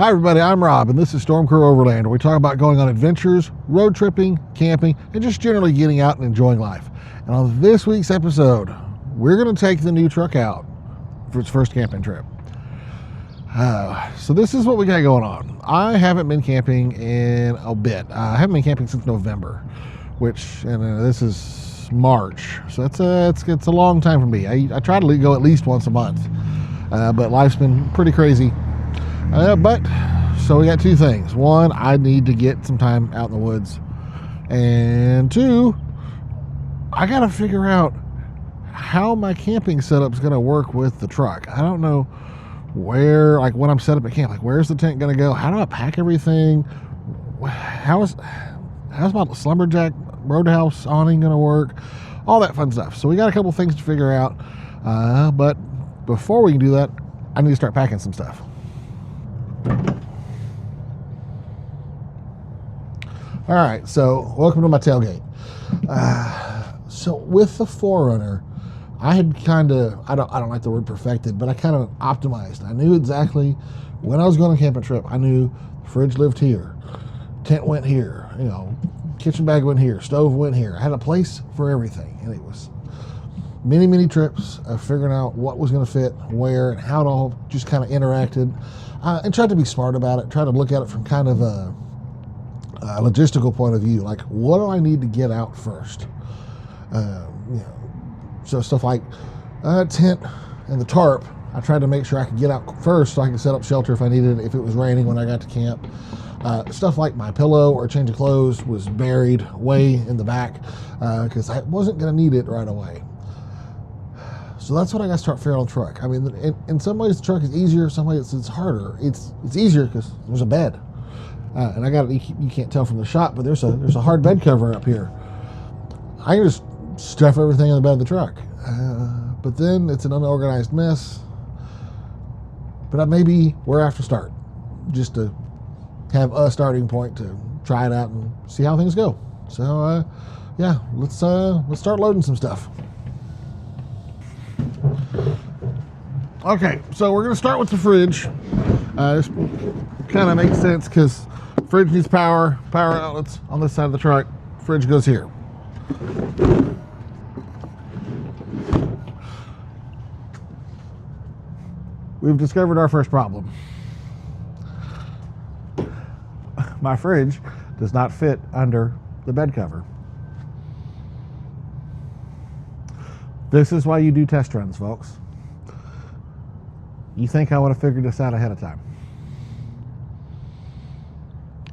Hi everybody, I'm Rob and this is Storm Crew Overland, where we talk about going on adventures, road tripping, camping, and just generally getting out and enjoying life. And on this week's episode, we're going to take the new truck out for its first camping trip. So this is what we got going on. I haven't been camping in a bit. I haven't been camping since November, which, and this is March. So it's a long time for me. I try to go at least once a month, but life's been pretty crazy. So we got two things. One, I need to get some time out in the woods. And two, I got to figure out how my camping setup is going to work with the truck. I don't know where, like when I'm set up at camp, like where's the tent going to go? How do I pack everything? How's my Slumberjack Roadhouse awning going to work? All that fun stuff. So we got a couple things to figure out. But before we can do that, I need to start packing some stuff. All right, so welcome to my tailgate. So with the 4Runner, I had kind of, I don't like the word perfected, but I kind of optimized. I knew exactly when I was going on a camping trip. I knew the fridge lived here, tent went here, kitchen bag went here, stove went here. I had a place for everything, and it was many trips of figuring out what was going to fit where and how it all just kind of interacted. And tried to be smart about it, tried to look at it from kind of a logistical point of view. Like, what do I need to get out first? So stuff like tent and the tarp, I tried to make sure I could get out first so I could set up shelter if I needed it, if it was raining when I got to camp. Stuff like my pillow or change of clothes was buried way in the back because I wasn't going to need it right away. So that's what I got to start figuring on the truck. I mean, in some ways the truck is easier, some ways it's harder. It's easier because there's a bed, and I got it. You can't tell from the shot, but there's a hard bed cover up here. I can just stuff everything in the bed of the truck, but then it's an unorganized mess. But maybe where I have to start, just to have a starting point to try it out and see how things go. So yeah, let's start loading some stuff. Okay, so we're going to start with the fridge. This kind of makes sense because fridge needs power outlets on this side of the truck. Fridge goes here. We've discovered our first problem. My fridge does not fit under the bed cover. This is why you do test runs, folks. You think I would have figured this out ahead of time.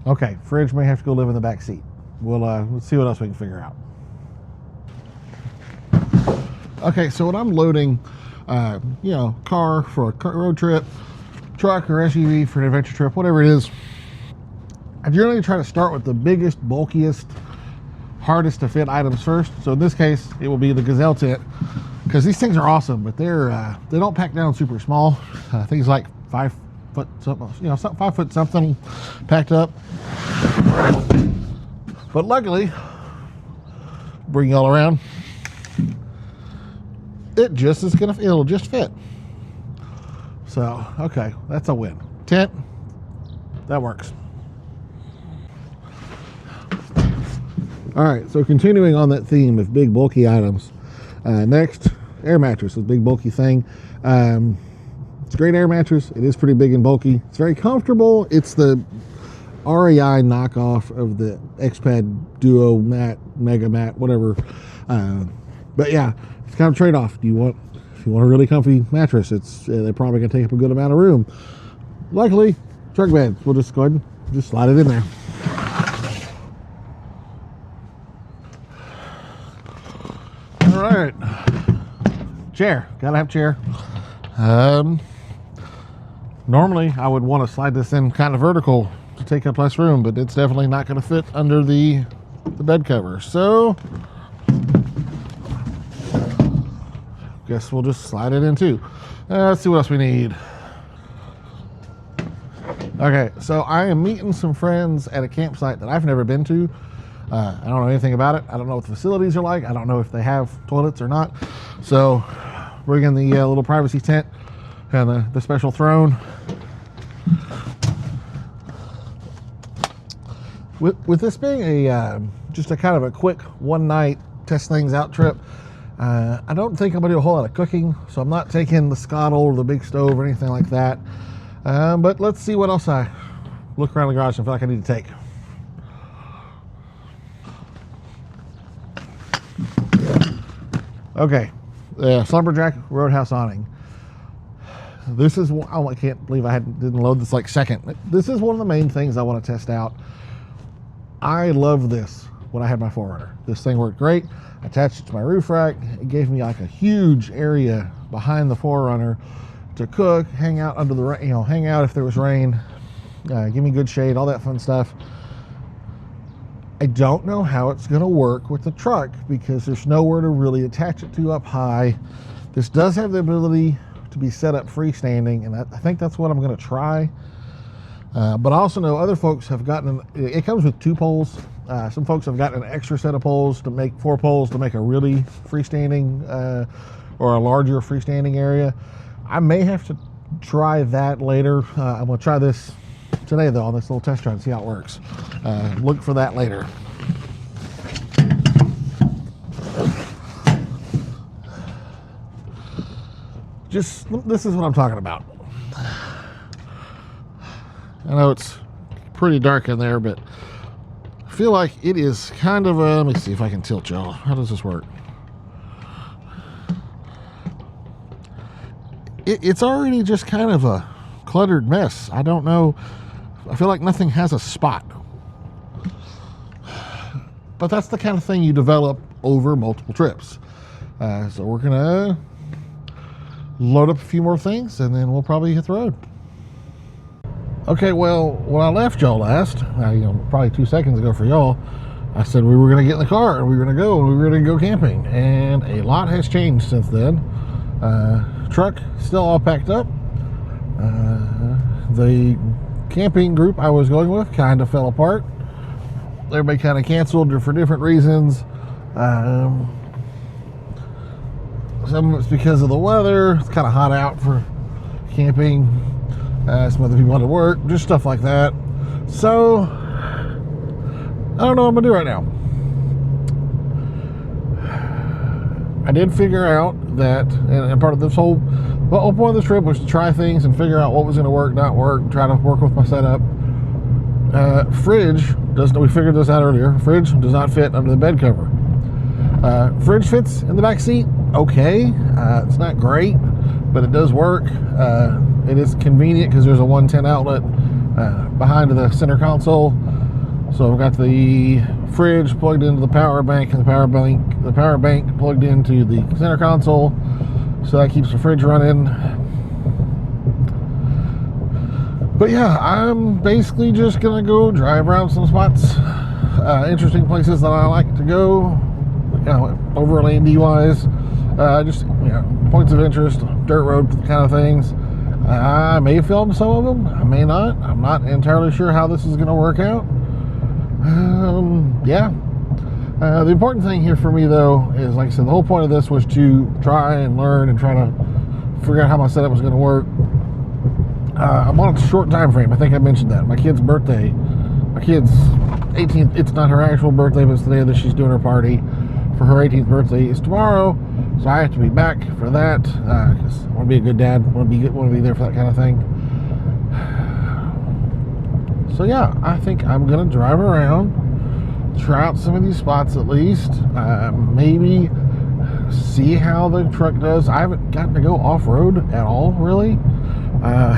Okay, fridge may have to go live in the back seat. We'll see what else we can figure out. Okay, so when I'm loading, car for a road trip, truck or SUV for an adventure trip, whatever it is, I generally try to start with the biggest, bulkiest, hardest to fit items first. So in this case, it will be the Gazelle tent, because these things are awesome, but they don't pack down super small. Things like 5 foot something, 5 foot something packed up. But luckily, bring y'all around, it'll just fit. So okay, that's a win. Tent, that works. All right, so continuing on that theme of big bulky items, next, air mattress, this big bulky thing. It's a great air mattress. It is pretty big and bulky. It's very comfortable. It's the REI knockoff of the X-Pad Duo Mat, Mega Mat, whatever. But yeah, it's kind of a trade-off. If you want a really comfy mattress, they're probably gonna take up a good amount of room. Luckily, truck beds. We'll just go ahead and just slide it in there. All right, chair, gotta have chair. Normally I would want to slide this in kind of vertical to take up less room, but it's definitely not going to fit under the bed cover. So guess we'll just slide it in too. Let's see what else we need. Okay, so I am meeting some friends at a campsite that I've never been to. I don't know anything about it. I don't know what the facilities are like. I don't know if they have toilets or not. So bringing the little privacy tent and the special throne. With this being a just a kind of a quick one night test things out trip, I don't think I'm gonna do a whole lot of cooking, so I'm not taking the scuttle or the big stove or anything like that. But let's see what else I look around the garage and feel like I need to take. Okay, Slumberjack Roadhouse awning. This is, oh, I can't believe I didn't load this like second. This is one of the main things I want to test out. I love this when I had my 4Runner. This thing worked great. I attached it to my roof rack. It gave me like a huge area behind the 4Runner to cook, hang out under the, hang out if there was rain, give me good shade, all that fun stuff. I don't know how it's going to work with the truck because there's nowhere to really attach it to up high. This does have the ability to be set up freestanding, and I think that's what I'm going to try. But I also know other folks have gotten, it comes with 2 poles. Some folks have gotten an extra set of poles to make 4 poles to make a really freestanding or a larger freestanding area. I may have to try that later. I'm going to try this today though on this little test drive and see how it works. Look for that later. Just, this is what I'm talking about. I know it's pretty dark in there, but I feel like it is kind of a, let me see if I can tilt y'all. How does this work? It's already just kind of a cluttered mess. I don't know. I feel like nothing has a spot. But that's the kind of thing you develop over multiple trips. So we're gonna load up a few more things and then we'll probably hit the road. Okay, well, when I left y'all last, probably 2 seconds ago for y'all, I said we were gonna get in the car and we were gonna go camping, and a lot has changed since then. Truck still all packed up. The camping group I was going with kind of fell apart. Everybody kind of canceled for different reasons. Some of it's because of the weather. It's kind of hot out for camping. Some other people had to work, just stuff like that. So I don't know what I'm gonna do right now. I did figure out that, and part of this whole point of this trip was to try things and figure out what was going to work, not work, try to work with my setup. Fridge we figured this out earlier. Fridge does not fit under the bed cover. Fridge fits in the back seat, okay. It's not great, but it does work. It is convenient because there's a 110 outlet behind the center console. So I've got the fridge plugged into the power bank, and the power bank plugged into the center console, so that keeps the fridge running. But yeah, I'm basically just gonna go drive around some spots, interesting places that I like to go, overlandy wise, just points of interest, dirt road kind of things. I may film some of them, I may not. I'm not entirely sure how this is gonna work out. Yeah. The important thing here for me though is, like I said, the whole point of this was to try and learn and try to figure out how my setup was going to work. I'm on a short time frame. I think I mentioned that. My kid's 18th, it's not her actual birthday, but it's the day that she's doing her party for her 18th birthday is tomorrow, so I have to be back for that because I want to be a good dad, want to be there for that kind of thing. So yeah, I think I'm gonna drive around, try out some of these spots at least, maybe see how the truck does. I haven't gotten to go off-road at all, really. I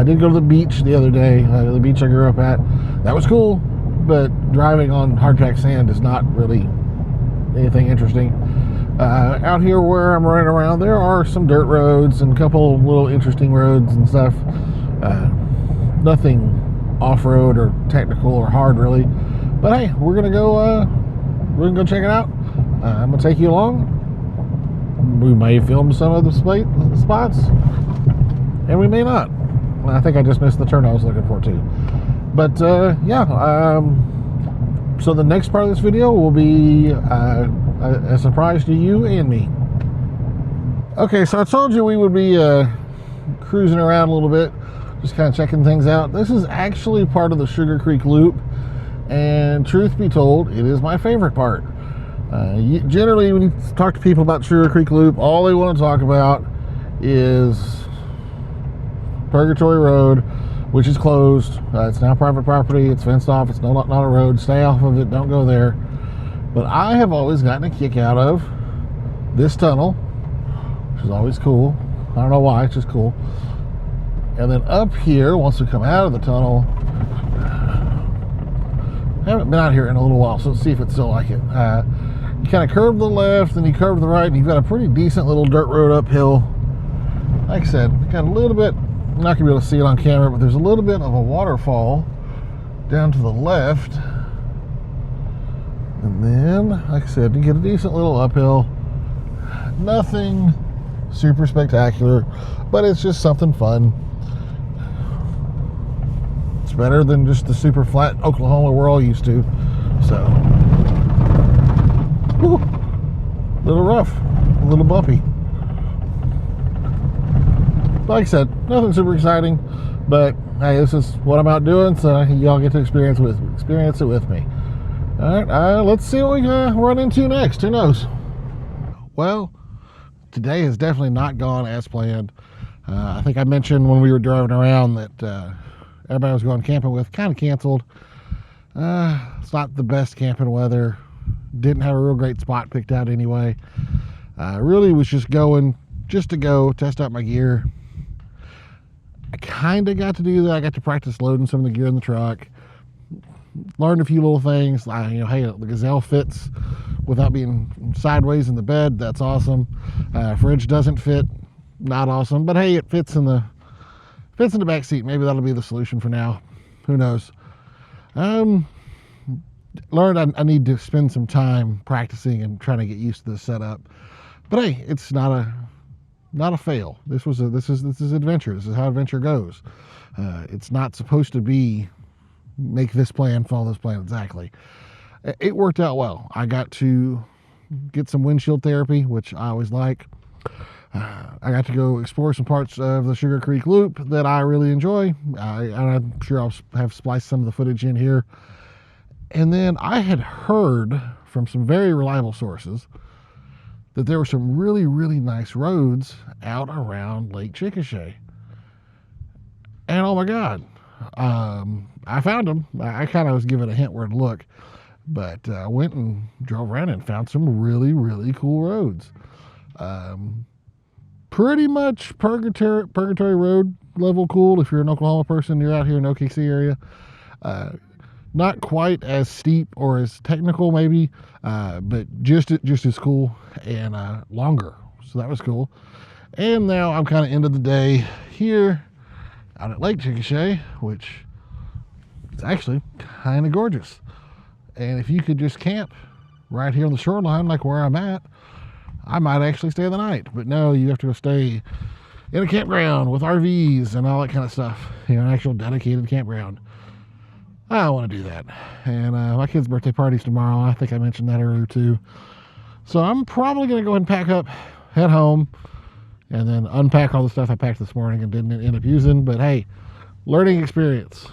did go to the beach the other day, the beach I grew up at. That was cool, but driving on hard-packed sand is not really anything interesting. Out here where I'm running around, there are some dirt roads and a couple little interesting roads and stuff. Nothing off-road or technical or hard really, but hey, we're gonna go check it out. I'm gonna take you along. We may film some of the spots, and we may not. I think I just missed the turn I was looking for too. But yeah, so the next part of this video will be a surprise to you and me. Okay, so I told you we would be cruising around a little bit, just kind of checking things out. This is actually part of the Sugar Creek Loop, and truth be told, it is my favorite part. Generally, when you talk to people about Sugar Creek Loop, all they want to talk about is Purgatory Road, which is closed. It's now private property. It's fenced off. It's not a road. Stay off of it. Don't go there. But I have always gotten a kick out of this tunnel, which is always cool. I don't know why. It's just cool. And then up here, once we come out of the tunnel, I haven't been out here in a little while, so let's see if it's still like it. You kind of curve to the left, then you curve to the right, and you've got a pretty decent little dirt road uphill. Like I said, got a little bit, I'm not going to be able to see it on camera, but there's a little bit of a waterfall down to the left. And then, like I said, you get a decent little uphill. Nothing super spectacular, but it's just something fun. It's better than just the super flat Oklahoma we're all used to. So, whew, a little rough, a little bumpy. Like I said, nothing super exciting, but hey, this is what I'm out doing, so y'all get to experience it with me. All right, let's see what we run into next. Who knows? Well, today has definitely not gone as planned. I think I mentioned when we were driving around that everybody I was going camping with kind of canceled. It's not the best camping weather. Didn't have a real great spot picked out anyway. Really was just going just to go test out my gear. I kind of got to do that. I got to practice loading some of the gear in the truck. Learned a few little things. Hey, the Gazelle fits without being sideways in the bed. That's awesome. Fridge doesn't fit. Not awesome. But hey, it fits in the back seat. Maybe that'll be the solution for now. Who knows? Learned I need to spend some time practicing and trying to get used to this setup. But hey, it's not a fail. This is adventure. This is how adventure goes. It's not supposed to be make this plan, follow this plan exactly. It worked out well. I got to get some windshield therapy, which I always like. I got to go explore some parts of the Sugar Creek Loop that I really enjoy. I'm sure I'll have spliced some of the footage in here. And then I had heard from some very reliable sources that there were some really, really nice roads out around Lake Chickasha. And oh my God, I found them. I kind of was given a hint where to look, but I went and drove around and found some really, really cool roads. Pretty much Purgatory Road level cool. If you're an Oklahoma person, you're out here in OKC area. Not quite as steep or as technical maybe, but just as cool and longer. So that was cool. And now I'm kind of into the day here out at Lake Chickasha, which is actually kind of gorgeous. And if you could just camp right here on the shoreline like where I'm at, I might actually stay the night. But no, you have to go stay in a campground with RVs and all that kind of stuff. An actual dedicated campground. I don't want to do that. And my kid's birthday party's tomorrow. I think I mentioned that earlier too. So I'm probably going to go ahead and pack up, head home, and then unpack all the stuff I packed this morning and didn't end up using. But hey, learning experience.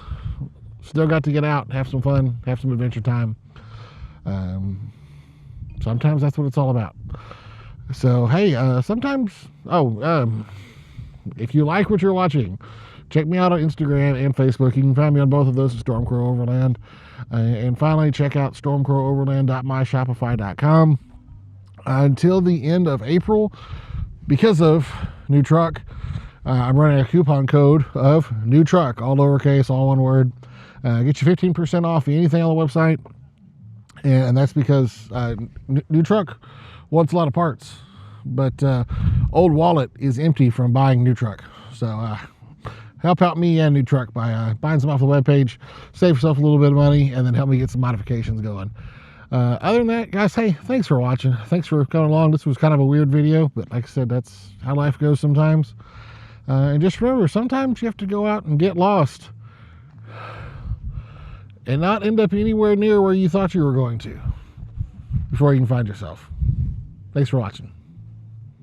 Still got to get out, have some fun, have some adventure time. Sometimes that's what it's all about. So hey, sometimes, if you like what you're watching, check me out on Instagram and Facebook. You can find me on both of those at Stormcrow Overland. And finally, check out stormcrowoverland.myshopify.com. Until the end of April, because of new truck, I'm running a coupon code of new truck, all lowercase, all one word. Get you 15% off anything on the website. And that's because new truck wants a lot of parts, but old wallet is empty from buying new truck. So help out me and new truck by buying some off the webpage, save yourself a little bit of money, and then help me get some modifications going. Other than that, guys, hey, thanks for watching. Thanks for coming along. This was kind of a weird video, but like I said, that's how life goes sometimes. And just remember, sometimes you have to go out and get lost and not end up anywhere near where you thought you were going to before you can find yourself. Thanks for watching.